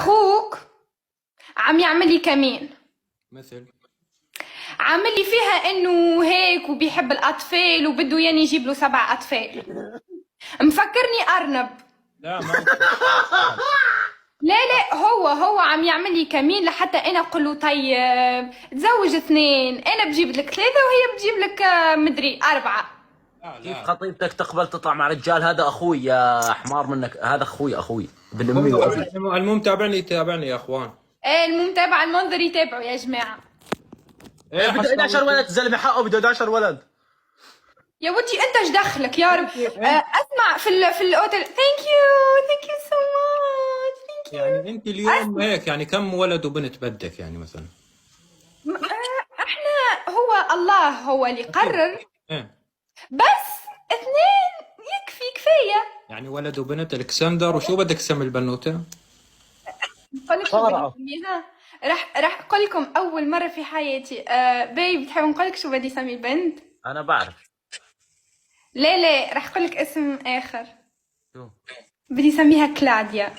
اخوك عم يعمل لي كمين، مثل. عامل لي فيها انه هيك وبيحب الاطفال وبده ياني يجيب له 7 اطفال، مفكرني ارنب. لا ما لا لا، هو عم يعمل لي كمين لحتى انا اقول له طيب تزوج 2، انا بجيب لك 3 وهي بتجيب لك مدري 4. لا كيف لا. خطيبتك تقبل تطلع مع رجال؟ هذا اخوي يا حمار منك، هذا اخوي ابن امي وابي. المهم تابعني يا اخوان. المتابع المنظر يتابعوا يا جماعة. ايه بده 11 ولد الزلمه، حقه بده 11 ولد. يا ودي انت ايش دخلك يا رب. إيه؟ اسمع في الاوتيل. ثانك يو سو ماتش، ثانك يعني انت اليوم يو. هيك يعني كم ولد وبنت بدك يعني مثلا؟ احنا هو الله هو اللي قرر، ايه بس 2 يكفي كفاية. يعني ولد وبنت الكسندر، وشو بدك تسمي البنوته؟ بقول لك شو بدي اسميها. راح اقول لكم اول مرة في حياتي. باي بتحب نقول لك شو بدي اسمي البنت؟ انا بعرف. لا راح اقول لك اسم اخر. شو؟ بدي اسميها كلاديا.